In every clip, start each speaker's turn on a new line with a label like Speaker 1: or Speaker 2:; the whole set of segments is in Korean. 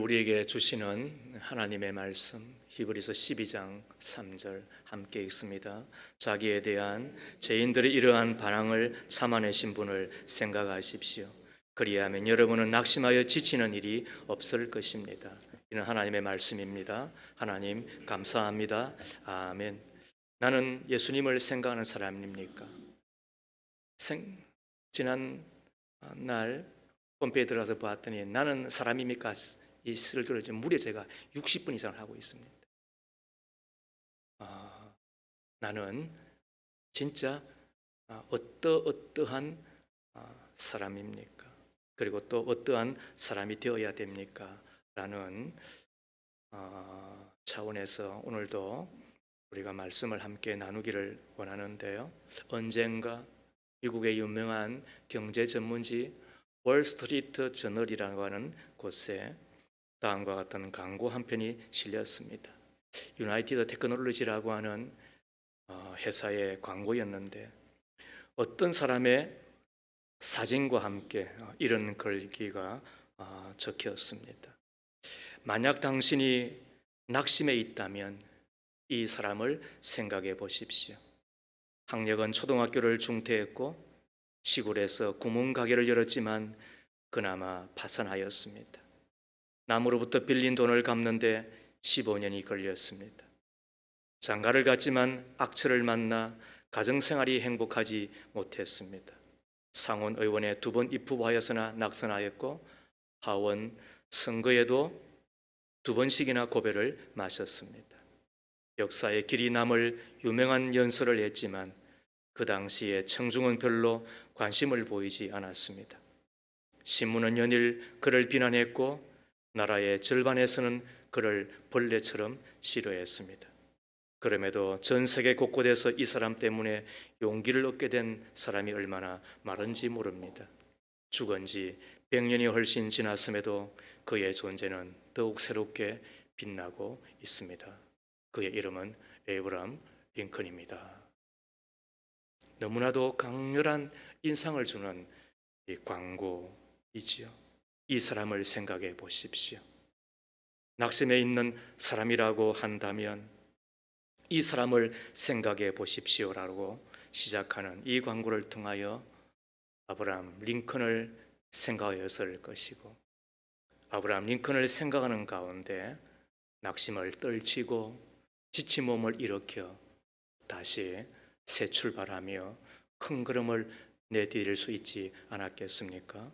Speaker 1: 우리에게 주시는 하나님의 말씀 히브리서 12장 3절 함께 읽습니다. 자기에 대한 죄인들의 이러한 반항을 참아내신 분을 생각하십시오. 그리하면 여러분은 낙심하여 지치는 일이 없을 것입니다. 이는 하나님의 말씀입니다. 하나님 감사합니다. 아멘. 나는 예수님을 생각하는 사람입니까? 지난 날 홈페이지에 들어가서 봤더니 나는 사람입니까? 이 설교를 지금 무려 제가 60분 이상을 하고 있습니다. 나는 진짜 어떠한 사람입니까? 그리고 또 어떠한 사람이 되어야 됩니까? 라는 차원에서 오늘도 우리가 말씀을 함께 나누기를 원하는데요. 언젠가 미국의 유명한 경제 전문지 월스트리트 저널이라고 하는 곳에 다음과 같은 광고 한 편이 실렸습니다. 유나이티드 테크놀로지라고 하는 회사의 광고였는데 어떤 사람의 사진과 함께 이런 글귀가 적혔습니다. 만약 당신이 낙심해 있다면 이 사람을 생각해 보십시오. 학력은 초등학교를 중퇴했고 시골에서 구멍가게를 열었지만 그나마 파산하였습니다. 남으로부터 빌린 돈을 갚는데 15년이 걸렸습니다. 장가를 갔지만 악처를 만나 가정생활이 행복하지 못했습니다. 상원 의원에 2번 입후보하였으나 낙선하였고 하원 선거에도 2번씩이나 고배를 마셨습니다. 역사에 길이 남을 유명한 연설을 했지만 그 당시에 청중은 별로 관심을 보이지 않았습니다. 신문은 연일 그를 비난했고 나라의 절반에서는 그를 벌레처럼 싫어했습니다. 그럼에도 전 세계 곳곳에서 이 사람 때문에 용기를 얻게 된 사람이 얼마나 많은지 모릅니다. 죽은 지 100년이 훨씬 지났음에도 그의 존재는 더욱 새롭게 빛나고 있습니다. 그의 이름은 에이브람 링컨입니다. 너무나도 강렬한 인상을 주는 이 광고이지요. 이 사람을 생각해 보십시오. 낙심해 있는 사람이라고 한다면 이 사람을 생각해 보십시오라고 시작하는 이 광고를 통하여 아브라함 링컨을 생각하였을 것이고 아브라함 링컨을 생각하는 가운데 낙심을 떨치고 지친 몸을 일으켜 다시 새 출발하며 큰 걸음을 내디딜 수 있지 않았겠습니까?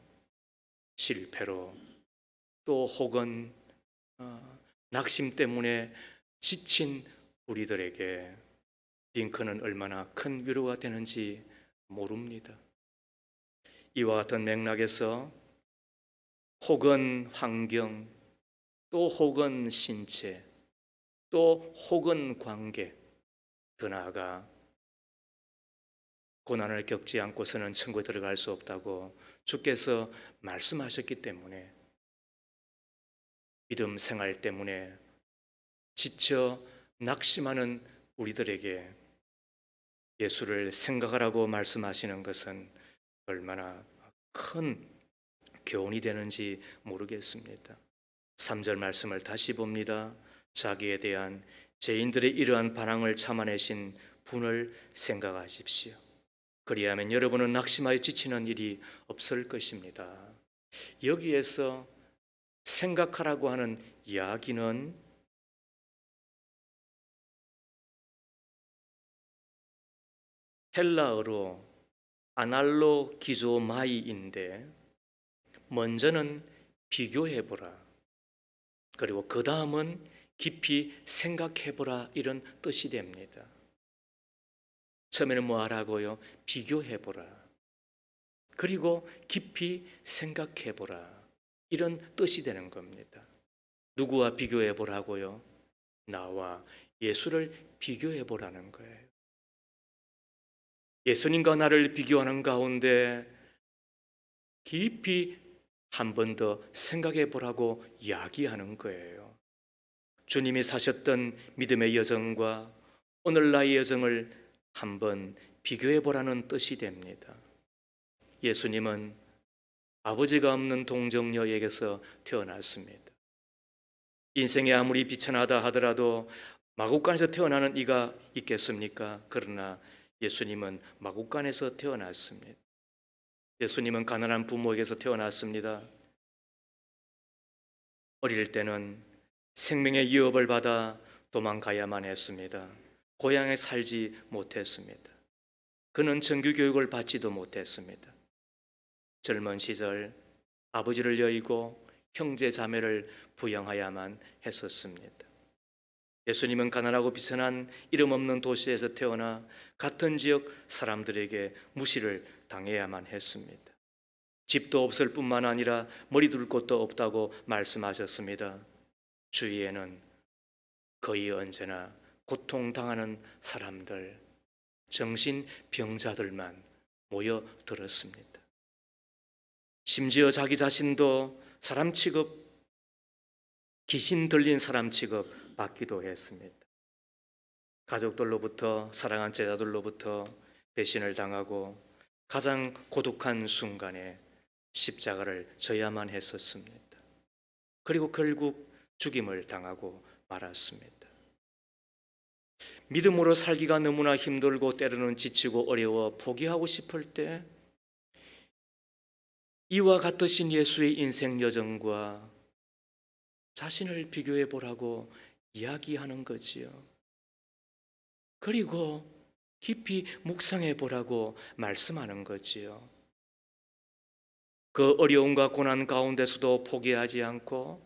Speaker 1: 실패로 또 혹은 낙심 때문에 지친 우리들에게 링컨은 얼마나 큰 위로가 되는지 모릅니다. 이와 같은 맥락에서 혹은 환경, 또 혹은 신체, 또 혹은 관계, 더 나아가 고난을 겪지 않고서는 천국에 들어갈 수 없다고 주께서 말씀하셨기 때문에 믿음 생활 때문에 지쳐 낙심하는 우리들에게 예수를 생각하라고 말씀하시는 것은 얼마나 큰 교훈이 되는지 모르겠습니다. 3절 말씀을 다시 봅니다. 자기에 대한 죄인들의 이러한 반항을 참아내신 분을 생각하십시오. 그리하면 여러분은 낙심하여 지치는 일이 없을 것입니다. 여기에서 생각하라고 하는 이야기는 헬라어로 아날로기조마이인데 먼저는 비교해보라, 그리고 그 다음은 깊이 생각해보라, 이런 뜻이 됩니다. 처음에는 뭐 하라고요? 비교해보라, 그리고 깊이 생각해보라, 이런 뜻이 되는 겁니다. 누구와 비교해보라고요? 나와 예수를 비교해보라는 거예요. 예수님과 나를 비교하는 가운데 깊이 한 번 더 생각해 보라고 이야기하는 거예요. 주님이 사셨던 믿음의 여정과 오늘 나의 여정을 한번 비교해 보라는 뜻이 됩니다. 예수님은 아버지가 없는 동정녀에게서 태어났습니다. 인생이 아무리 비천하다 하더라도 마국간에서 태어나는 이가 있겠습니까? 그러나 예수님은 마국간에서 태어났습니다. 예수님은 가난한 부모에게서 태어났습니다. 어릴 때는 생명의 위협을 받아 도망가야만 했습니다. 고향에 살지 못했습니다. 그는 정규 교육을 받지도 못했습니다. 젊은 시절 아버지를 여의고 형제 자매를 부양해야만 했었습니다. 예수님은 가난하고 비천한 이름 없는 도시에서 태어나 같은 지역 사람들에게 무시를 당해야만 했습니다. 집도 없을 뿐만 아니라 머리 둘 곳도 없다고 말씀하셨습니다. 주위에는 거의 언제나 고통당하는 사람들, 정신병자들만 모여들었습니다. 심지어 자기 자신도 사람 취급, 귀신 들린 사람 취급 받기도 했습니다. 가족들로부터, 사랑한 제자들로부터 배신을 당하고 가장 고독한 순간에 십자가를 져야만 했었습니다. 그리고 결국 죽임을 당하고 말았습니다. 믿음으로 살기가 너무나 힘들고 때로는 지치고 어려워 포기하고 싶을 때 이와 같으신 예수의 인생 여정과 자신을 비교해 보라고 이야기하는 거지요. 그리고 깊이 묵상해 보라고 말씀하는 거지요. 그 어려움과 고난 가운데서도 포기하지 않고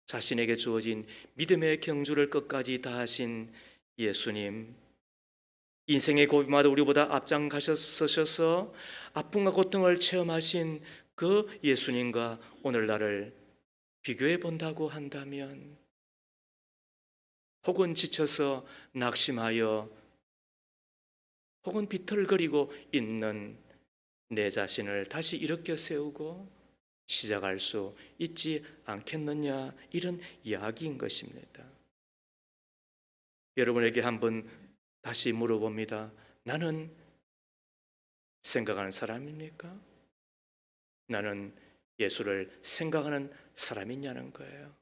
Speaker 1: 자신에게 주어진 믿음의 경주를 끝까지 다하신 예수님, 인생의 고비마다 우리보다 앞장가셔서 아픔과 고통을 체험하신 그 예수님과 오늘 나를 비교해 본다고 한다면, 혹은 지쳐서 낙심하여 혹은 비틀거리고 있는 내 자신을 다시 일으켜 세우고 시작할 수 있지 않겠느냐, 이런 이야기인 것입니다. 여러분에게 한번 다시 물어봅니다. 나는 생각하는 사람입니까? 나는 예수를 생각하는 사람이냐는 거예요.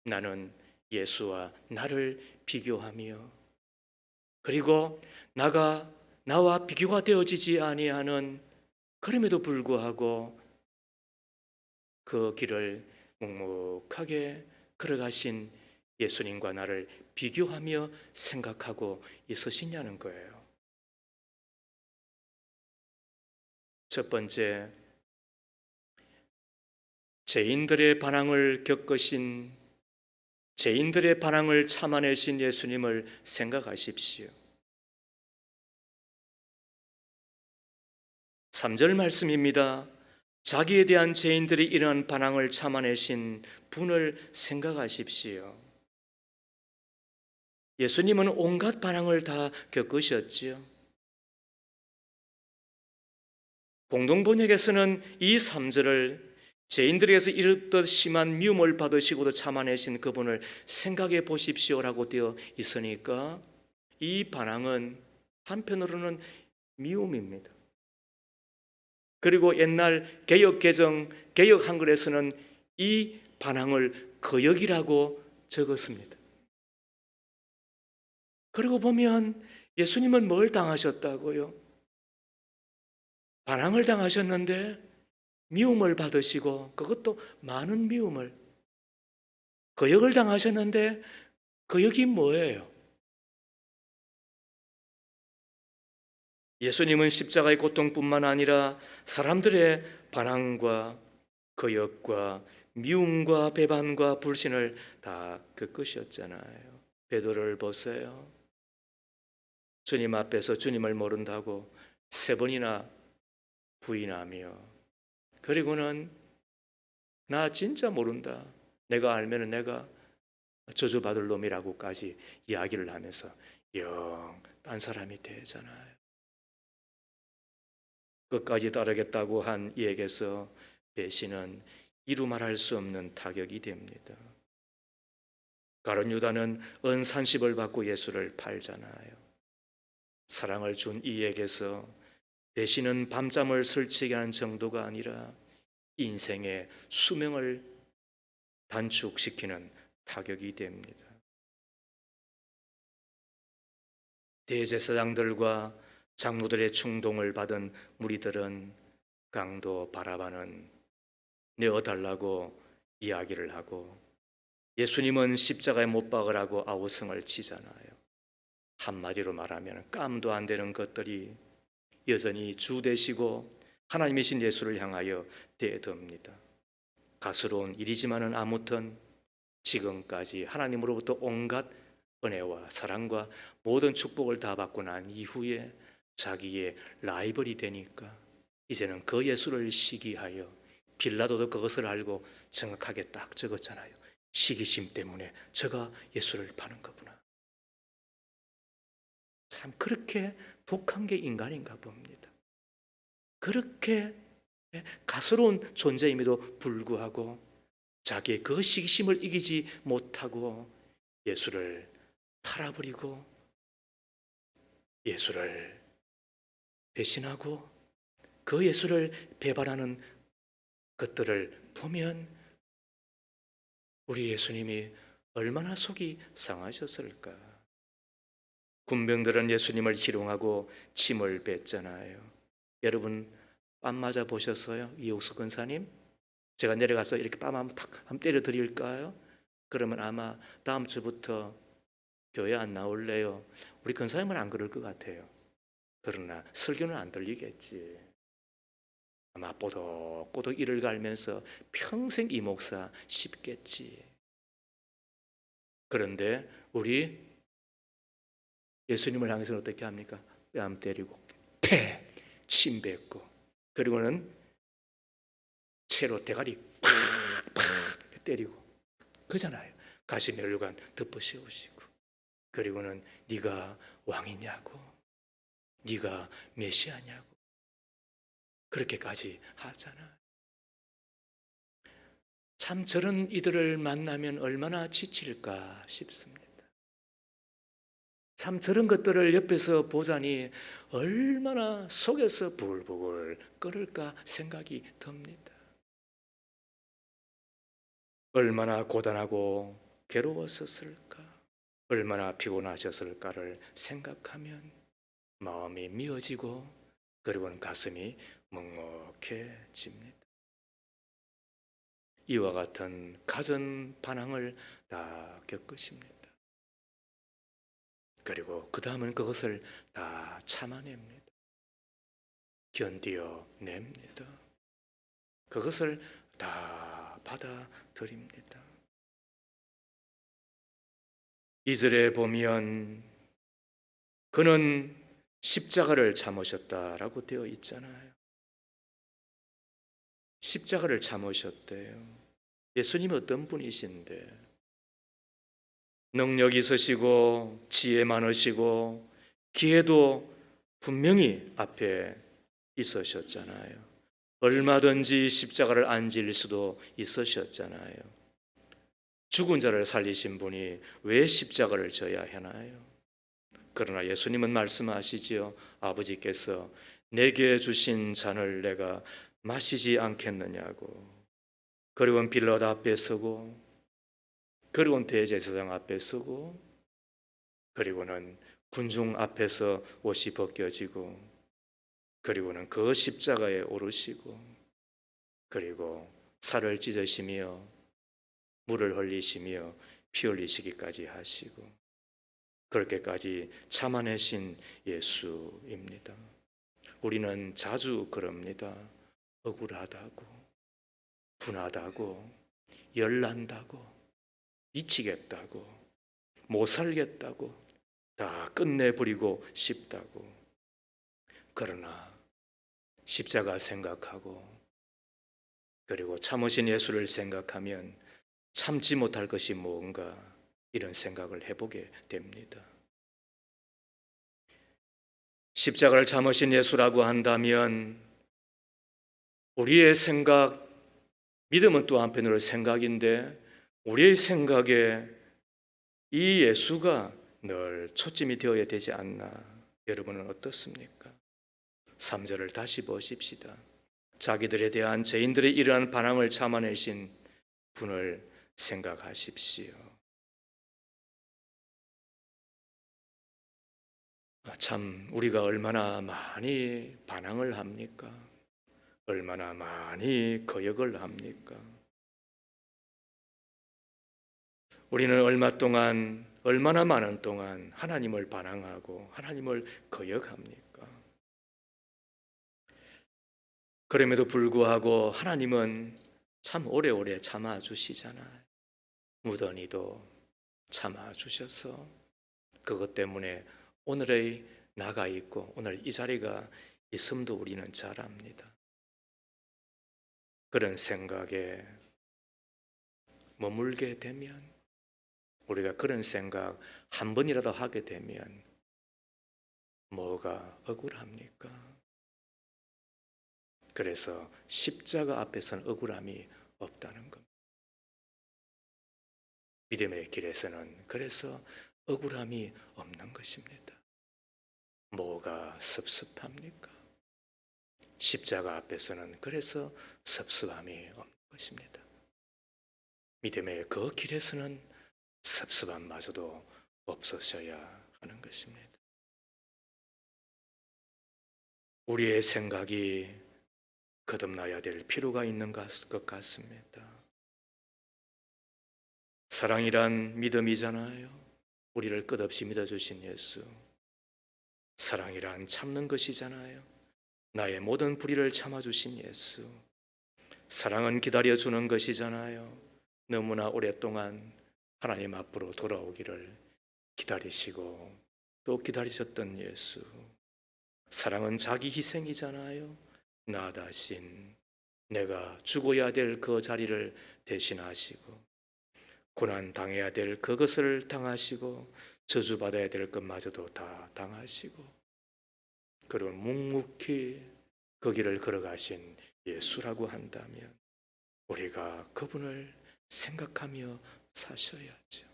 Speaker 1: 나는 예수와 나를 비교하며, 그리고 나와 비교가 되어지지 아니하는, 그럼에도 불구하고 그 길을 묵묵하게 걸어가신 예수님과 나를 비교하며 생각하고 있으시냐는 거예요. 첫 번째, 죄인들의 반항을 겪으신, 죄인들의 반항을 참아내신 예수님을 생각하십시오. 3절 말씀입니다. 자기에 대한 죄인들이 이러한 반항을 참아내신 분을 생각하십시오. 예수님은 온갖 반항을 다 겪으셨지요. 공동번역에서는 이 3절을 죄인들에게서 이르듯 심한 미움을 받으시고도 참아내신 그분을 생각해 보십시오라고 되어 있으니까 이 반항은 한편으로는 미움입니다. 그리고 옛날 개역 한글에서는 이 반항을 거역이라고 적었습니다. 그리고 보면 예수님은 뭘 당하셨다고요? 반항을 당하셨는데 미움을 받으시고, 그것도 많은 미움을, 거역을 당하셨는데 거역이 뭐예요? 예수님은 십자가의 고통뿐만 아니라 사람들의 반항과 거역과 미움과 배반과 불신을 다 겪으셨잖아요. 베드로를 보세요. 주님 앞에서 주님을 모른다고 3번이나 부인하며, 그리고는 나 진짜 모른다, 내가 알면은 내가 저주받을 놈이라고까지 이야기를 하면서 영 딴 사람이 되잖아요. 끝까지 따르겠다고 한 이에게서 배신은 이루 말할 수 없는 타격이 됩니다. 가룟 유다는 은산십을 받고 예수를 팔잖아요. 사랑을 준 이에게서 배신은 밤잠을 설치게 하는 정도가 아니라 인생의 수명을 단축시키는 타격이 됩니다. 대제사장들과 장로들의 충동을 받은 무리들은 강도 바라바는 내어달라고 이야기를 하고, 예수님은 십자가에 못 박으라고 아우성을 치잖아요. 한마디로 말하면 깜도 안 되는 것들이 여전히 주 되시고 하나님이신 예수를 향하여 대듭니다. 가스로운 일이지만은 아무튼 지금까지 하나님으로부터 온갖 은혜와 사랑과 모든 축복을 다 받고 난 이후에 자기의 라이벌이 되니까 이제는 그 예수를 시기하여, 빌라도도 그것을 알고 정확하게 딱 적었잖아요. 시기심 때문에 저가 예수를 파는 거구나. 참 그렇게 독한 게 인간인가 봅니다. 그렇게 가스로운 존재임에도 불구하고 자기의 그 시기심을 이기지 못하고 예수를 팔아버리고 예수를 배신하고 그 예수를 배반하는 것들을 보면 우리 예수님이 얼마나 속이 상하셨을까. 군병들은 예수님을 희롱하고 침을 뱉잖아요. 여러분 뺨 맞아 보셨어요? 이옥수 권사님? 제가 내려가서 이렇게 뺨 한번 탁 한번 때려 드릴까요? 그러면 아마 다음 주부터 교회 안 나올래요. 우리 권사님은 안 그럴 것 같아요. 그러나 설교는 안 들리겠지. 아마 꼬독꼬독 이를 갈면서 평생 이 목사 씹겠지. 그런데 우리 예수님을 향해서는 어떻게 합니까? 뺨 때리고 침 뱉고, 그리고는 채로 대가리 팍팍 때리고 그잖아요. 가시면류관 덮어 씌우시고, 그리고는 네가 왕이냐고, 네가 메시아냐고 그렇게까지 하잖아. 참 저런 이들을 만나면 얼마나 지칠까 싶습니다. 참 저런 것들을 옆에서 보자니 얼마나 속에서 부글부글 끓을까 생각이 듭니다. 얼마나 고단하고 괴로웠었을까, 얼마나 피곤하셨을까를 생각하면 마음이 미어지고 그리고는 가슴이 먹먹해집니다. 이와 같은 가전 반항을 다 겪으십니다. 그리고 그 다음은 그것을 다 참아냅니다. 견디어냅니다. 그것을 다 받아들입니다. 2절에 보면 그는 십자가를 참으셨다라고 되어 있잖아요. 십자가를 참으셨대요. 예수님이 어떤 분이신데 능력 있으시고 지혜 많으시고 기회도 분명히 앞에 있으셨잖아요. 얼마든지 십자가를 안 질 수도 있으셨잖아요. 죽은 자를 살리신 분이 왜 십자가를 져야 하나요? 그러나 예수님은 말씀하시지요. 아버지께서 내게 주신 잔을 내가 마시지 않겠느냐고. 그리고는 빌라도 앞에 서고, 그리고는 대제사장 앞에 서고, 그리고는 군중 앞에서 옷이 벗겨지고, 그리고는 그 십자가에 오르시고, 그리고 살을 찢으시며 물을 흘리시며 피 흘리시기까지 하시고, 그렇게까지 참아내신 예수입니다. 우리는 자주 그럽니다. 억울하다고, 분하다고, 열난다고, 미치겠다고, 못 살겠다고, 다 끝내버리고 싶다고. 그러나 십자가 생각하고 그리고 참으신 예수를 생각하면 참지 못할 것이 뭔가 이런 생각을 해보게 됩니다. 십자가를 참으신 예수라고 한다면 우리의 생각, 믿음은 또 한편으로 생각인데 우리의 생각에 이 예수가 늘 초점이 되어야 되지 않나. 여러분은 어떻습니까? 3절을 다시 보십시다. 자기들에 대한 죄인들의 이러한 반항을 참아내신 분을 생각하십시오. 참 우리가 얼마나 많이 반항을 합니까? 얼마나 많이 거역을 합니까? 우리는 얼마나 많은 동안 하나님을 반항하고 하나님을 거역합니까? 그럼에도 불구하고 하나님은 참 오래오래 참아주시잖아요. 무던히도 참아주셔서 그것 때문에 오늘의 나가 있고 오늘 이 자리가 있음도 우리는 잘 압니다. 그런 생각에 머물게 되면, 우리가 그런 생각 한 번이라도 하게 되면 뭐가 억울합니까? 그래서 십자가 앞에서는 억울함이 없다는 겁니다. 믿음의 길에서는 그래서 억울함이 없는 것입니다. 뭐가 섭섭합니까? 십자가 앞에서는 그래서 섭섭함이 없는 것입니다. 믿음의 그 길에서는 섭섭함마저도 없어져야 하는 것입니다. 우리의 생각이 거듭나야 될 필요가 있는 것 같습니다. 사랑이란 믿음이잖아요. 우리를 끝없이 믿어주신 예수. 사랑이란 참는 것이잖아요. 나의 모든 불의를 참아주신 예수. 사랑은 기다려주는 것이잖아요. 너무나 오랫동안 하나님 앞으로 돌아오기를 기다리시고 또 기다리셨던 예수. 사랑은 자기 희생이잖아요. 나 대신 내가 죽어야 될 그 자리를 대신하시고 고난 당해야 될 그것을 당하시고 저주받아야 될 것마저도 다 당하시고 그런 묵묵히 그 길을 걸어가신 예수라고 한다면 우리가 그분을 생각하며 사셔야죠.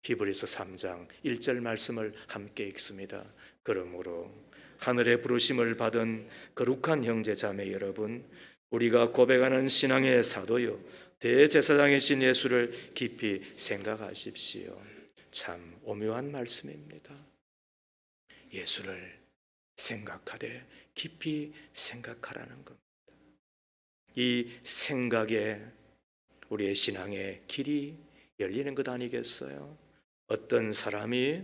Speaker 1: 히브리서 3장 1절 말씀을 함께 읽습니다. 그러므로 하늘의 부르심을 받은 거룩한 형제 자매 여러분, 우리가 고백하는 신앙의 사도요 대제사장이신 예수를 깊이 생각하십시오. 참 오묘한 말씀입니다. 예수를 생각하되 깊이 생각하라는 겁니다. 이 생각에 우리의 신앙의 길이 열리는 것 아니겠어요? 어떤 사람이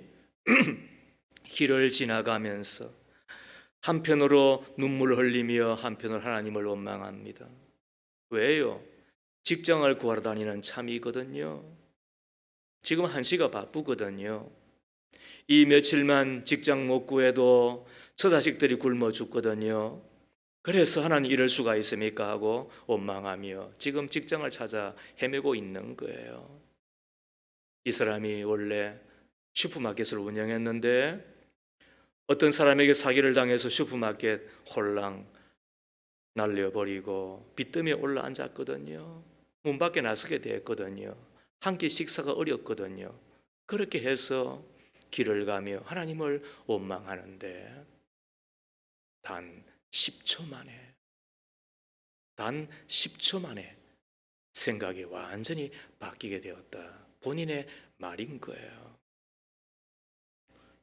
Speaker 1: 길을 지나가면서 한편으로 눈물을 흘리며 한편으로 하나님을 원망합니다. 왜요? 직장을 구하러 다니는 참이거든요. 지금 한시가 바쁘거든요. 이 며칠만 직장 못 구해도 저 자식들이 굶어 죽거든요. 그래서 하나님 이럴 수가 있습니까 하고 원망하며 지금 직장을 찾아 헤매고 있는 거예요. 이 사람이 원래 슈퍼마켓을 운영했는데 어떤 사람에게 사기를 당해서 슈퍼마켓 홀랑 날려버리고 빚더미에 올라앉았거든요. 문 밖에 나서게 됐거든요. 한 끼 식사가 어렵거든요. 그렇게 해서 길을 가며 하나님을 원망하는데 단 10초 만에 생각이 완전히 바뀌게 되었다. 본인의 말인 거예요.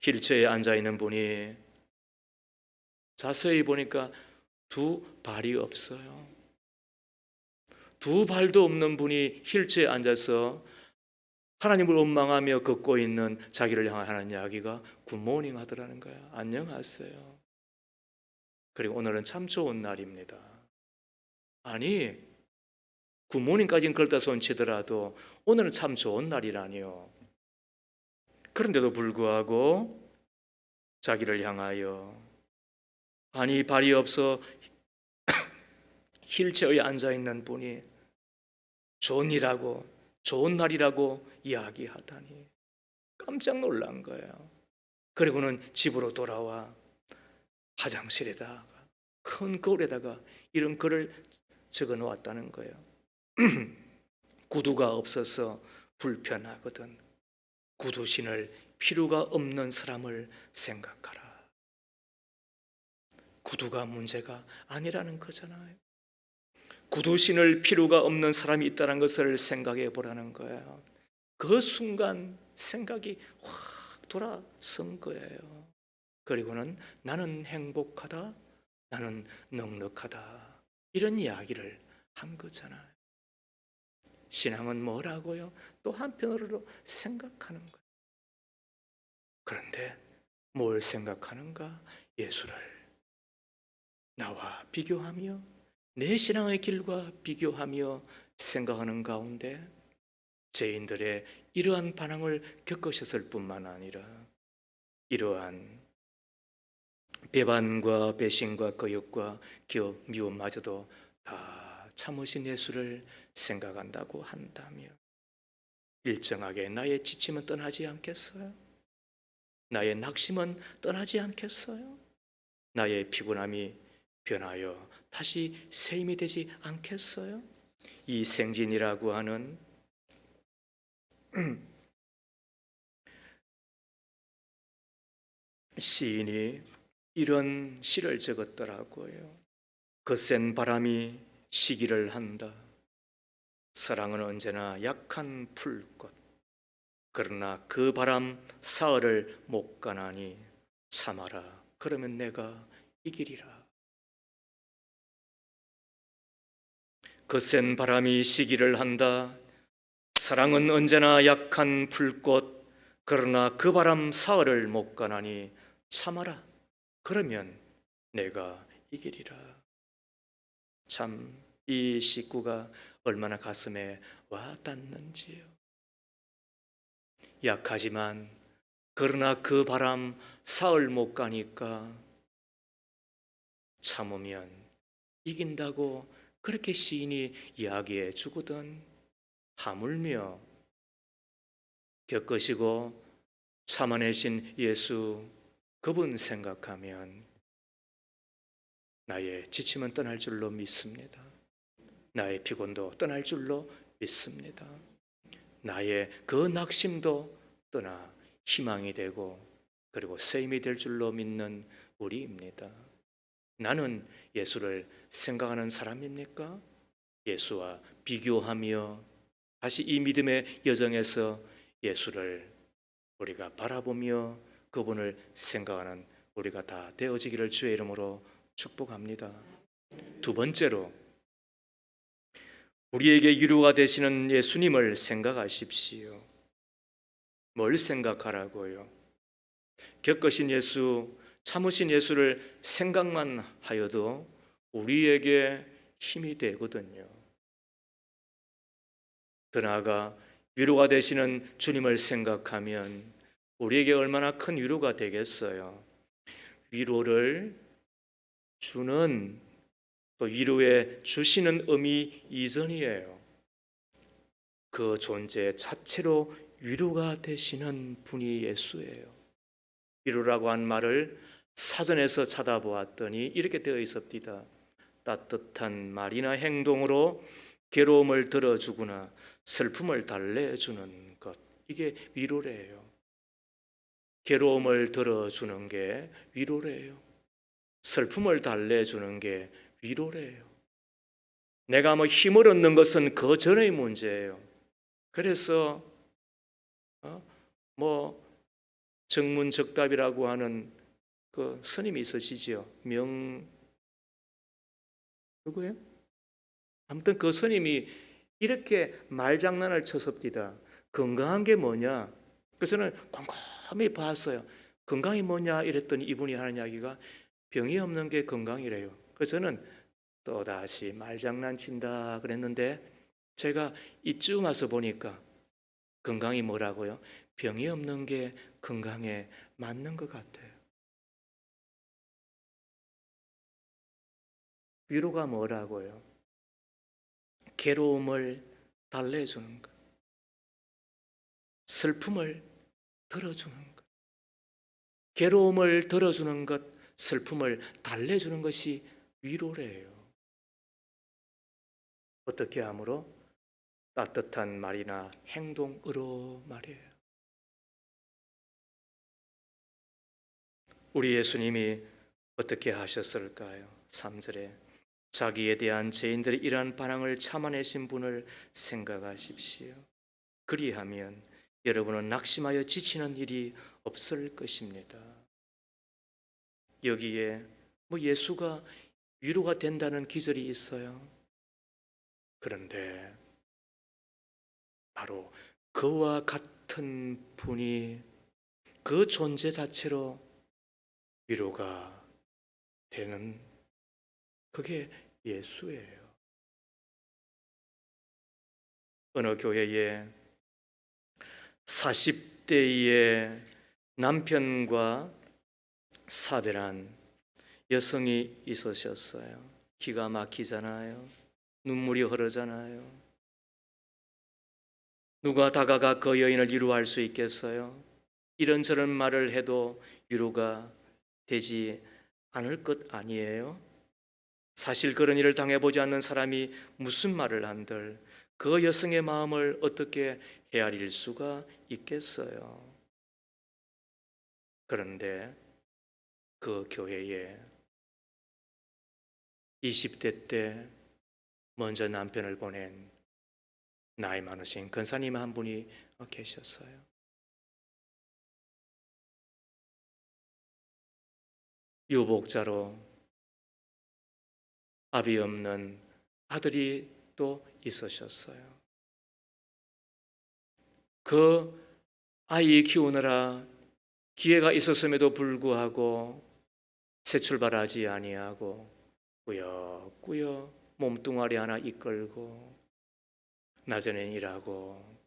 Speaker 1: 휠체어에 앉아있는 분이 자세히 보니까 두 발이 없어요. 두 발도 없는 분이 휠체어에 앉아서 하나님을 원망하며 걷고 있는 자기를 향하는 이야기가 굿모닝 하더라는 거예요. 안녕하세요. 그리고 오늘은 참 좋은 날입니다. 아니, 굿모닝까지는 그렇다 손치더라도 오늘은 참 좋은 날이라니요. 그런데도 불구하고 자기를 향하여 아니 발이 없어 휠체어에 앉아있는 분이 좋은 일하고 좋은 날이라고 이야기하다니 깜짝 놀란 거예요. 그리고는 집으로 돌아와 화장실에다가 큰 거울에다가 이런 글을 적어 놓았다는 거예요. 구두가 없어서 불편하거든. 구두 신을 필요가 없는 사람을 생각하라. 구두가 문제가 아니라는 거잖아요. 구두 신을 필요가 없는 사람이 있다는 것을 생각해 보라는 거예요. 그 순간 생각이 확 돌아선 거예요. 그리고는 나는 행복하다, 나는 넉넉하다, 이런 이야기를 한 거잖아요. 신앙은 뭐라고요? 또 한편으로 생각하는 거예요. 그런데 뭘 생각하는가? 예수를 나와 비교하며 내 신앙의 길과 비교하며 생각하는 가운데 죄인들의 이러한 반응을 겪으셨을 뿐만 아니라 이러한 배반과 배신과 거역과 기업 미움마저도 다 참으신 예수를 생각한다고 한다면 일정하게 나의 지침은 떠나지 않겠어요? 나의 낙심은 떠나지 않겠어요? 나의 피곤함이 변하여 다시 새 힘이 되지 않겠어요? 이 생진이라고 하는 시인이 이런 시를 적었더라고요. 거센 바람이 시기를 한다. 사랑은 언제나 약한 풀꽃. 그러나 그 바람 사흘을 못 가나니 참아라. 그러면 내가 이기리라. 거센 바람이 시기를 한다. 사랑은 언제나 약한 풀꽃. 그러나 그 바람 사흘을 못 가나니 참아라. 그러면 내가 이기리라. 참 이 식구가 얼마나 가슴에 와 닿는지요. 약하지만 그러나 그 바람 사흘 못 가니까 참으면 이긴다고 그렇게 시인이 이야기해 주거든. 하물며 겪으시고 참아내신 예수 그분 생각하면 나의 지침은 떠날 줄로 믿습니다. 나의 피곤도 떠날 줄로 믿습니다. 나의 그 낙심도 떠나 희망이 되고 그리고 새 힘이 될 줄로 믿는 우리입니다. 나는 예수를 생각하는 사람입니까? 예수와 비교하며 다시 이 믿음의 여정에서 예수를 우리가 바라보며 그분을 생각하는 우리가 다 되어지기를 주의 이름으로 축복합니다. 두 번째로 우리에게 위로가 되시는 예수님을 생각하십시오. 뭘 생각하라고요? 겪으신 예수, 참으신 예수를 생각만 하여도 우리에게 힘이 되거든요. 더 나아가 위로가 되시는 주님을 생각하면 우리에게 얼마나 큰 위로가 되겠어요. 위로를 주는 또 위로해 주시는 의미 이전이에요. 그 존재 자체로 위로가 되시는 분이 예수예요. 위로라고 한 말을 사전에서 찾아보았더니 이렇게 되어 있습니다. 따뜻한 말이나 행동으로 괴로움을 들어주거나 슬픔을 달래주는 것, 이게 위로래요. 괴로움을 들어주는 게 위로래요. 슬픔을 달래주는 게 위로래요. 내가 힘을 얻는 것은 그 전의 문제예요. 그래서 뭐 정문적답이라고 하는 그 스님이 있으시지요. 누구예요? 아무튼 그 스님이 이렇게 말장난을 쳤습니다. 건강한 게 뭐냐? 그래서 저는 곰곰이 봤어요. 건강이 뭐냐 이랬더니 이분이 하는 이야기가 병이 없는 게 건강이래요. 그래서 저는 또다시 말장난친다 그랬는데 제가 이쯤 와서 보니까 건강이 뭐라고요? 병이 없는 게 건강에 맞는 것 같아요. 위로가 뭐라고요? 괴로움을 달래주는 것, 슬픔을 들어주는 것, 괴로움을 들어주는 것, 슬픔을 달래주는 것이 위로래요. 어떻게 함으로? 따뜻한 말이나 행동으로 말이에요. 우리 예수님이 어떻게 하셨을까요? 3절에 자기에 대한 죄인들의 이러한 반항을 참아내신 분을 생각하십시오. 그리하면 여러분은 낙심하여 지치는 일이 없을 것입니다. 여기에 예수가 위로가 된다는 기절이 있어요. 그런데 바로 그와 같은 분이 그 존재 자체로 위로가 되는, 그게 예수예요. 어느 교회에 40대의 남편과 사별한 여성이 있으셨어요. 기가 막히잖아요. 눈물이 흐르잖아요. 누가 다가가 그 여인을 위로할 수 있겠어요? 이런저런 말을 해도 위로가 되지 않을 것 아니에요? 사실 그런 일을 당해보지 않는 사람이 무슨 말을 한들 그 여성의 마음을 어떻게 헤아릴 수가 있겠어요? 그런데 그 교회에 20대 때 먼저 남편을 보낸 나이 많으신 권사님 한 분이 계셨어요. 유복자로 아비 없는 아들이 또 있으셨어요. 그 아이 키우느라 기회가 있었음에도 불구하고 새 출발하지 아니하고 꾸역꾸역 몸뚱아리 하나 이끌고 낮에는 일하고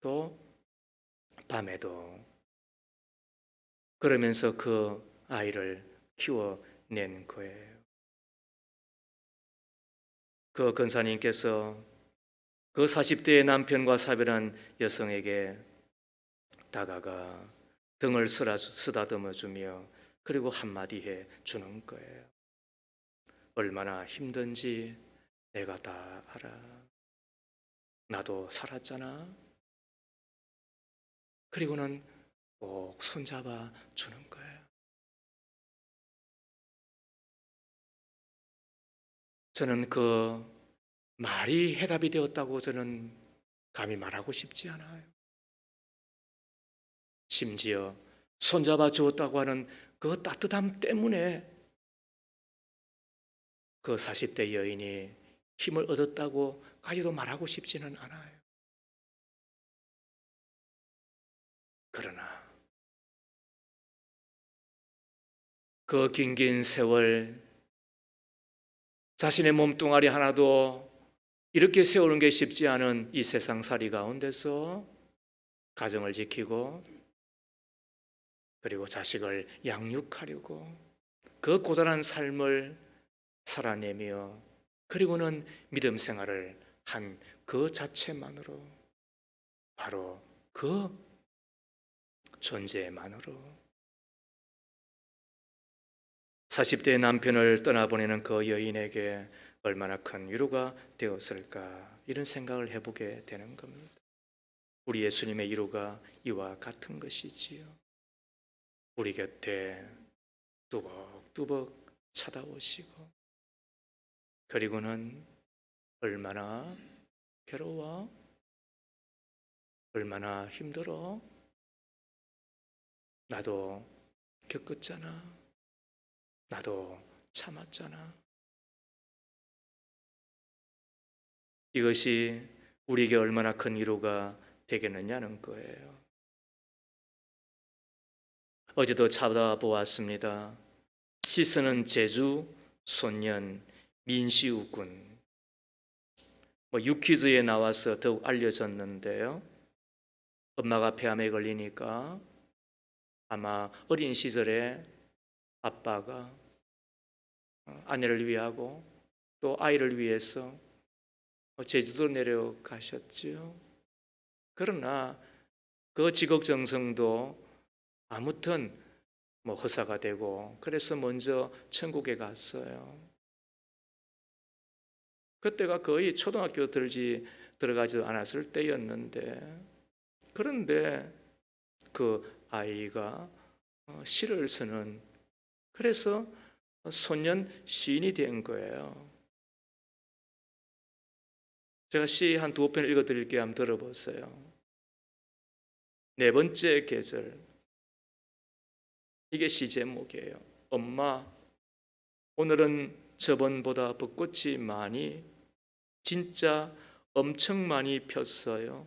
Speaker 1: 또 밤에도 그러면서 그 아이를 키워낸 거예요. 그 권사님께서 그 40대의 남편과 사별한 여성에게 다가가 등을 쓰다듬어 주며 그리고 한마디 해 주는 거예요. 얼마나 힘든지 내가 다 알아. 나도 살았잖아. 그리고는 꼭 손잡아 주는 거예요. 저는 그 말이 해답이 되었다고 저는 감히 말하고 싶지 않아요. 심지어 손잡아 주었다고 하는 그 따뜻함 때문에 그 40대 여인이 힘을 얻었다고까지도 말하고 싶지는 않아요. 그러나 그 긴 세월 자신의 몸뚱아리 하나도 이렇게 세우는 게 쉽지 않은 이 세상살이 가운데서 가정을 지키고 그리고 자식을 양육하려고 그 고단한 삶을 살아내며 그리고는 믿음 생활을 한 그 자체만으로 바로 그 존재만으로 40대 남편을 떠나보내는 그 여인에게 얼마나 큰 위로가 되었을까 이런 생각을 해보게 되는 겁니다. 우리 예수님의 위로가 이와 같은 것이지요. 우리 곁에 뚜벅뚜벅 찾아오시고 그리고는 얼마나 괴로워? 얼마나 힘들어? 나도 겪었잖아. 나도 참았잖아. 이것이 우리에게 얼마나 큰 위로가 되겠느냐는 거예요. 어제도 찾아보았습니다. 시스는 제주 소년 민시우 군. 유퀴즈에 나와서 더욱 알려졌는데요. 엄마가 폐암에 걸리니까 아마 어린 시절에 아빠가 아내를 위하고 또 아이를 위해서 제주도 내려가셨죠. 그러나 그 지극정성도 아무튼 허사가 되고 그래서 먼저 천국에 갔어요. 그때가 거의 초등학교 들어가지 않았을 때였는데 그런데 그 아이가 시를 쓰는 그래서 소년 시인이 된 거예요. 제가 시 한 두 편 읽어드릴게요. 한번 들어보세요. 네 번째 계절 이게 시 제목이에요. 엄마, 오늘은 저번보다 벚꽃이 진짜 엄청 많이 폈어요.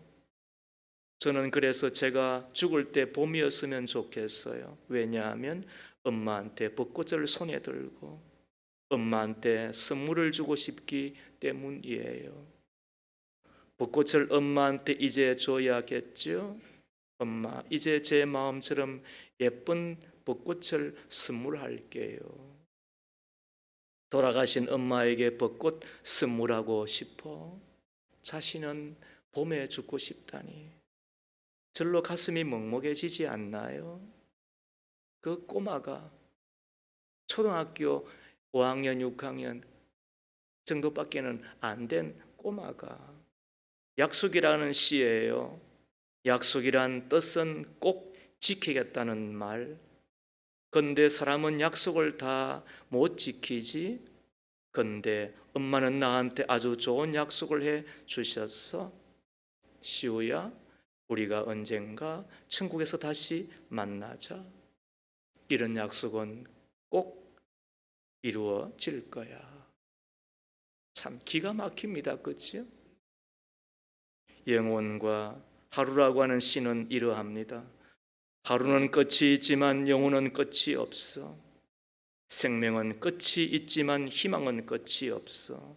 Speaker 1: 저는 그래서 제가 죽을 때 봄이었으면 좋겠어요. 왜냐하면 엄마한테 벚꽃을 손에 들고 엄마한테 선물을 주고 싶기 때문이에요. 벚꽃을 엄마한테 이제 줘야겠죠? 엄마, 이제 제 마음처럼 예쁜 벚꽃을 선물할게요. 돌아가신 엄마에게 벚꽃 선물하고 싶어. 자신은 봄에 죽고 싶다니. 절로 가슴이 먹먹해지지 않나요? 그 꼬마가 초등학교 5학년, 6학년 정도밖에는 안 된 꼬마가 약속이라는 시예요. 약속이란 뜻은 꼭 지키겠다는 말. 근데 사람은 약속을 다 못 지키지. 근데 엄마는 나한테 아주 좋은 약속을 해 주셨어. 시우야, 우리가 언젠가 천국에서 다시 만나자. 이런 약속은 꼭 이루어질 거야. 참 기가 막힙니다. 그렇죠? 영혼과 하루라고 하는 시는 이러합니다. 하루는 끝이 있지만 영혼은 끝이 없어. 생명은 끝이 있지만 희망은 끝이 없어.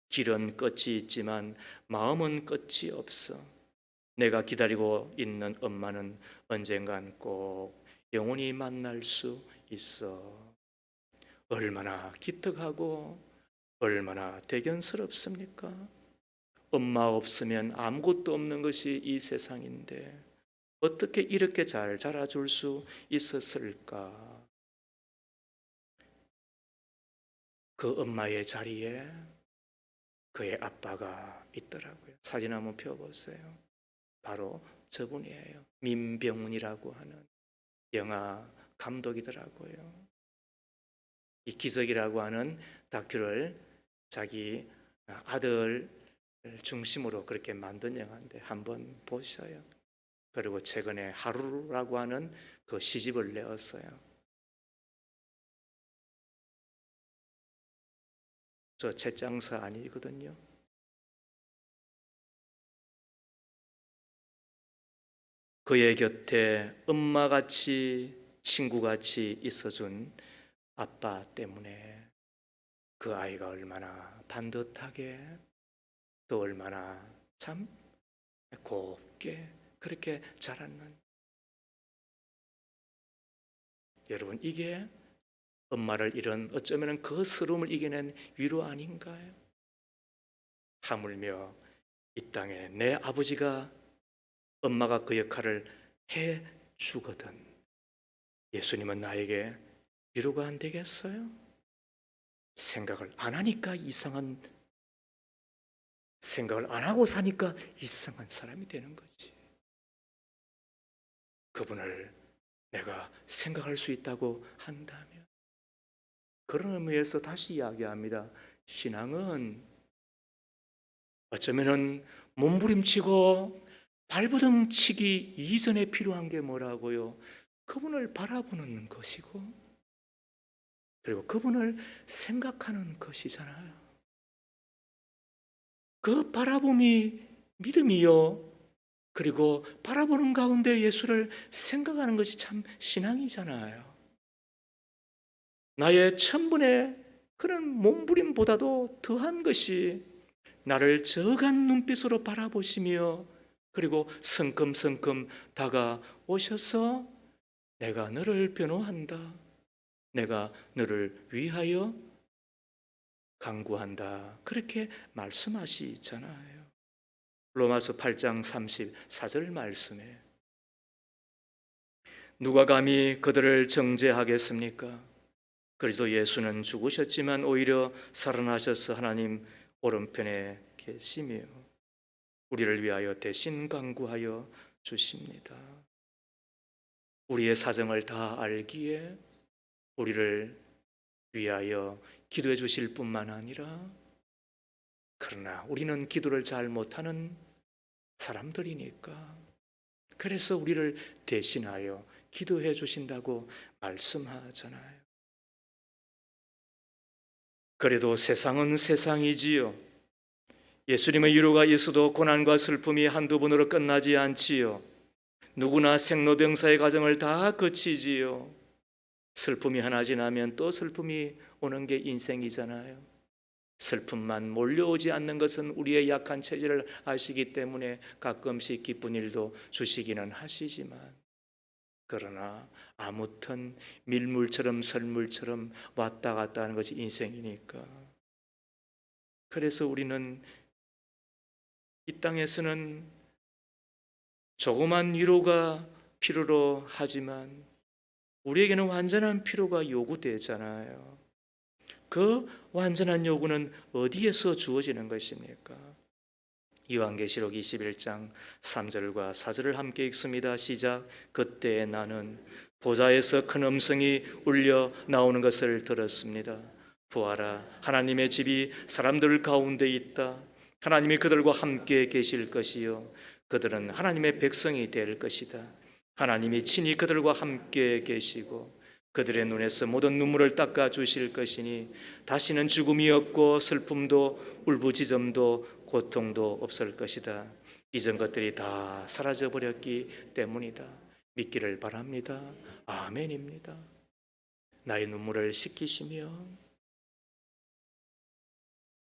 Speaker 1: 길은 끝이 있지만 마음은 끝이 없어. 내가 기다리고 있는 엄마는 언젠간 꼭 영원히 만날 수 있어. 얼마나 기특하고 얼마나 대견스럽습니까? 엄마 없으면 아무것도 없는 것이 이 세상인데 어떻게 이렇게 잘 자라줄 수 있었을까? 그 엄마의 자리에 그의 아빠가 있더라고요. 사진 한번 펴보세요. 바로 저분이에요. 민병훈이라고 하는 영화 감독이더라고요. 이 기적이라고 하는 다큐를 자기 아들 중심으로 그렇게 만든 영화인데 한번 보셔요. 그리고 최근에 하루라고 하는 그 시집을 내었어요. 저 책장서 아니거든요. 그의 곁에 엄마같이 친구같이 있어준 아빠 때문에 그 아이가 얼마나 반듯하게 또 얼마나 참 곱게 그렇게 자랐는. 여러분, 이게 엄마를 잃은 어쩌면 그 서러움을 이겨낸 위로 아닌가요? 하물며 이 땅에 내 아버지가 엄마가 그 역할을 해 주거든 예수님은 나에게 위로가 안 되겠어요? 생각을 안 하니까 이상한, 생각을 안 하고 사니까 이상한 사람이 되는 거지. 그분을 내가 생각할 수 있다고 한다면, 그런 의미에서 다시 이야기합니다. 신앙은 어쩌면은 몸부림치고 발버둥 치기 이전에 필요한 게 뭐라고요? 그분을 바라보는 것이고, 그리고 그분을 생각하는 것이잖아요. 그 바라봄이 믿음이요. 그리고 바라보는 가운데 예수를 생각하는 것이 참 신앙이잖아요. 나의 천분의 그런 몸부림보다도 더한 것이 나를 저간 눈빛으로 바라보시며 그리고 성큼성큼 다가오셔서 내가 너를 변호한다. 내가 너를 위하여 강구한다. 그렇게 말씀하시잖아요. 로마서 8장 34절 말씀에 누가 감히 그들을 정죄하겠습니까? 그리스도 예수는 죽으셨지만 오히려 살아나셔서 하나님 오른편에 계시며 우리를 위하여 대신 강구하여 주십니다. 우리의 사정을 다 알기에 우리를 위하여 기도해 주실 뿐만 아니라 그러나 우리는 기도를 잘 못하는 사람들이니까 그래서 우리를 대신하여 기도해 주신다고 말씀하잖아요. 그래도 세상은 세상이지요. 예수님의 위로가 있어도 고난과 슬픔이 한두 번으로 끝나지 않지요. 누구나 생로병사의 과정을 다 거치지요. 슬픔이 하나 지나면 또 슬픔이 오는 게 인생이잖아요. 슬픔만 몰려오지 않는 것은 우리의 약한 체질을 아시기 때문에 가끔씩 기쁜 일도 주시기는 하시지만, 그러나 아무튼 밀물처럼 설물처럼 왔다 갔다 하는 것이 인생이니까. 그래서 우리는 이 땅에서는 조그만 위로가 필요로 하지만 우리에게는 완전한 필요가 요구되잖아요. 그 완전한 요구는 어디에서 주어지는 것입니까? 요한계시록 21장 3절과 4절을 함께 읽습니다. 시작. 그때 나는 보좌에서 큰 음성이 울려 나오는 것을 들었습니다. 보아라, 하나님의 집이 사람들 가운데 있다. 하나님이 그들과 함께 계실 것이요 그들은 하나님의 백성이 될 것이다. 하나님이 친히 그들과 함께 계시고 그들의 눈에서 모든 눈물을 닦아 주실 것이니 다시는 죽음이 없고 슬픔도 울부짖음도 고통도 없을 것이다. 이전 것들이 다 사라져 버렸기 때문이다. 믿기를 바랍니다. 아멘입니다. 나의 눈물을 씻기시며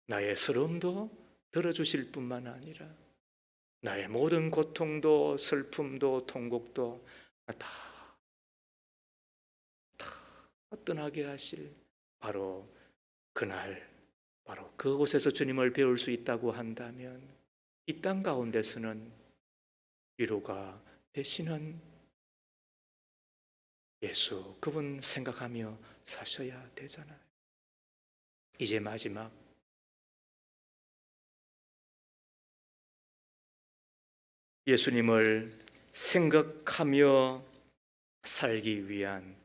Speaker 1: 나의 서러움도 들어주실 뿐만 아니라 나의 모든 고통도 슬픔도 통곡도 다 떠나게 하실 바로 그날, 바로 그곳에서 주님을 배울 수 있다고 한다면 이 땅 가운데서는 위로가 되시는 예수, 그분 생각하며 사셔야 되잖아요. 이제 마지막, 예수님을 생각하며 살기 위한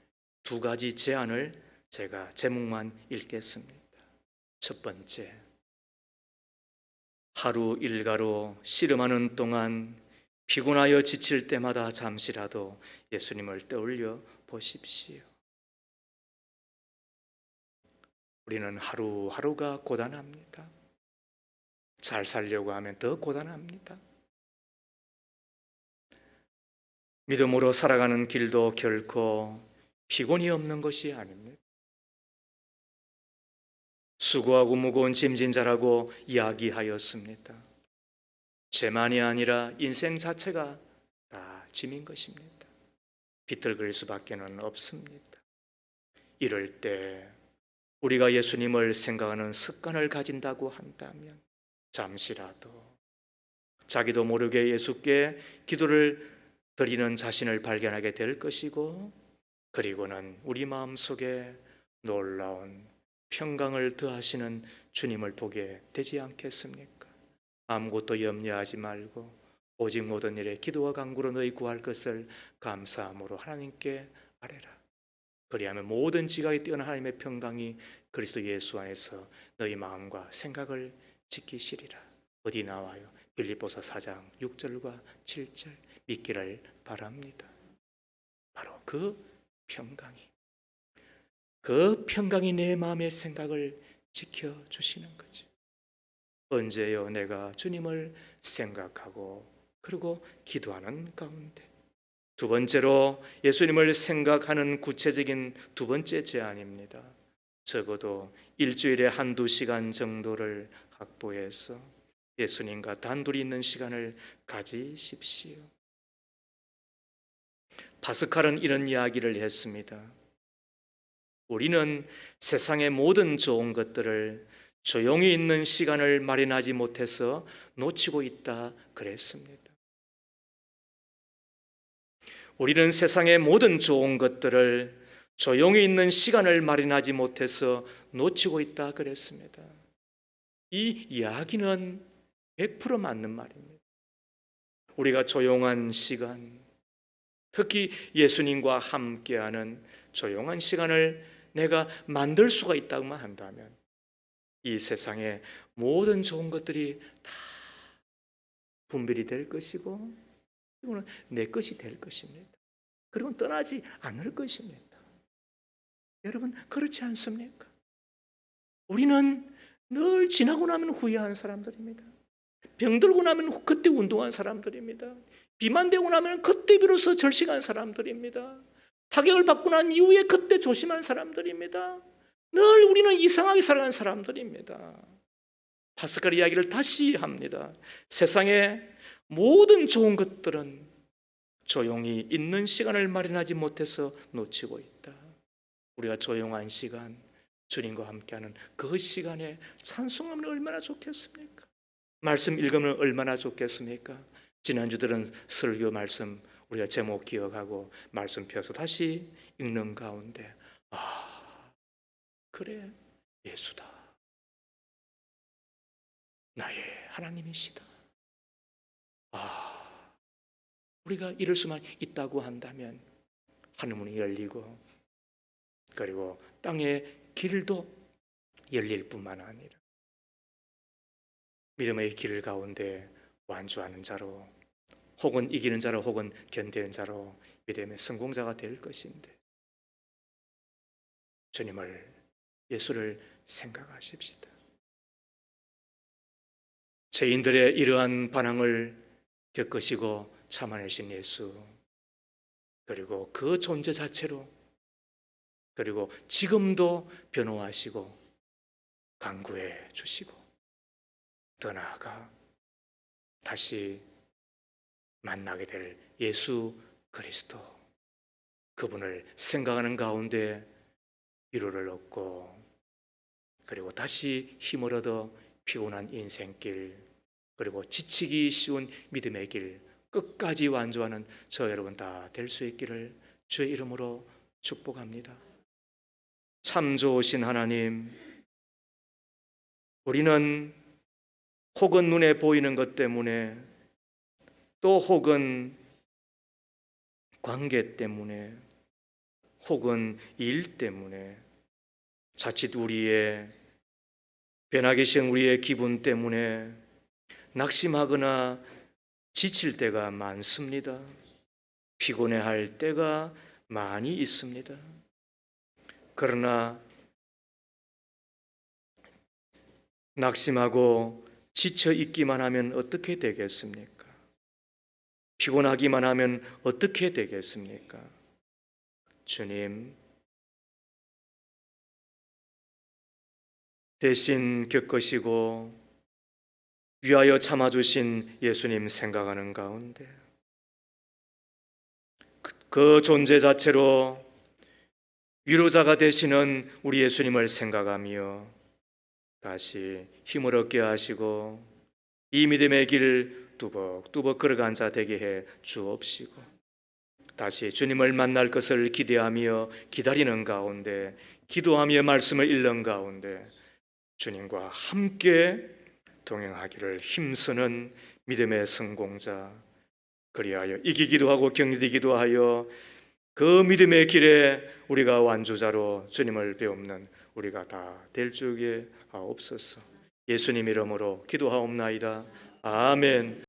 Speaker 1: 두 가지 제안을 제가 제목만 읽겠습니다. 첫 번째, 하루 일과로 씨름하는 동안 피곤하여 지칠 때마다 잠시라도 예수님을 떠올려 보십시오. 우리는 하루하루가 고단합니다. 잘 살려고 하면 더 고단합니다. 믿음으로 살아가는 길도 결코 피곤이 없는 것이 아닙니다. 수고하고 무거운 짐진 자라고 이야기하였습니다. 죄만이 아니라 인생 자체가 다 짐인 것입니다. 비틀거릴 수밖에는 없습니다. 이럴 때 우리가 예수님을 생각하는 습관을 가진다고 한다면 잠시라도 자기도 모르게 예수께 기도를 드리는 자신을 발견하게 될 것이고, 그리고는 우리 마음속에 놀라운 평강을 더하시는 주님을 보게 되지 않겠습니까? 아무것도 염려하지 말고 오직 모든 일에 기도와 간구로 너희 구할 것을 감사함으로 하나님께 아뢰라. 그리하면 모든 지각이 뛰어난 하나님의 평강이 그리스도 예수 안에서 너희 마음과 생각을 지키시리라. 어디 나와요? 빌립보서 4장 6절과 7절 믿기를 바랍니다. 바로 그 평강이 내 마음의 생각을 지켜주시는 거죠. 언제요 내가 주님을 생각하고 그리고 기도하는 가운데. 두 번째로 예수님을 생각하는 구체적인 두 번째 제안입니다. 적어도 일주일에 한두 시간 정도를 확보해서 예수님과 단둘이 있는 시간을 가지십시오. 파스칼은 이런 이야기를 했습니다. 우리는 세상의 모든 좋은 것들을 조용히 있는 시간을 마련하지 못해서 놓치고 있다 그랬습니다. 우리는 세상의 모든 좋은 것들을 조용히 있는 시간을 마련하지 못해서 놓치고 있다 그랬습니다. 이 이야기는 100% 맞는 말입니다. 우리가 조용한 시간, 특히 예수님과 함께하는 조용한 시간을 내가 만들 수가 있다고만 한다면 이 세상의 모든 좋은 것들이 다 분별이 될 것이고 이거는 내 것이 될 것입니다. 그리고 떠나지 않을 것입니다. 여러분 그렇지 않습니까? 우리는 늘 지나고 나면 후회한 사람들입니다. 병들고 나면 그때 운동한 사람들입니다. 비만 되고 나면 그때 비로소 절식한 사람들입니다. 타격을 받고 난 이후에 그때 조심한 사람들입니다. 늘 우리는 이상하게 살아간 사람들입니다. 파스칼 이야기를 다시 합니다. 세상의 모든 좋은 것들은 조용히 있는 시간을 마련하지 못해서 놓치고 있다. 우리가 조용한 시간, 주님과 함께하는 그 시간에 찬송하면 얼마나 좋겠습니까? 말씀 읽으면 얼마나 좋겠습니까? 지난주 들은 설교 말씀 우리가 제목 기억하고 말씀 펴서 다시 읽는 가운데 그래, 예수다. 나의 하나님이시다. 우리가 이럴 수만 있다고 한다면 하늘문이 열리고 그리고 땅의 길도 열릴 뿐만 아니라 믿음의 길 가운데 완주하는 자로 혹은 이기는 자로 혹은 견디는 자로 믿음의 성공자가 될 것인데 주님을, 예수를 생각하십시다. 죄인들의 이러한 반항을 겪으시고 참아내신 예수, 그리고 그 존재 자체로 그리고 지금도 변호하시고 강구해 주시고 더 나아가 다시 만나게 될 예수 그리스도, 그분을 생각하는 가운데 위로를 얻고 그리고 다시 힘을 얻어 피곤한 인생길 그리고 지치기 쉬운 믿음의 길 끝까지 완주하는 저 여러분 다 될 수 있기를 주의 이름으로 축복합니다. 참 좋으신 하나님, 우리는 혹은 눈에 보이는 것 때문에 또 혹은 관계 때문에 혹은 일 때문에 자칫 우리의 변화계신 우리의 기분 때문에 낙심하거나 지칠 때가 많습니다. 피곤해할 때가 많이 있습니다. 그러나 낙심하고 지쳐 있기만 하면 어떻게 되겠습니까? 피곤하기만 하면 어떻게 되겠습니까? 주님, 대신 겪으시고 위하여 참아주신 예수님 생각하는 가운데 그 존재 자체로 위로자가 되시는 우리 예수님을 생각하며 다시 힘을 얻게 하시고 이 믿음의 길 뚜벅뚜벅 걸어간 자 되게 해 주옵시고 다시 주님을 만날 것을 기대하며 기다리는 가운데 기도하며 말씀을 읽는 가운데 주님과 함께 동행하기를 힘쓰는 믿음의 성공자, 그리하여 이기기도 하고 견디기도 하여 그 믿음의 길에 우리가 완주자로 주님을 배움는 우리가 다 될 줄에 하옵소서. 예수님 이름으로 기도하옵나이다. 아멘.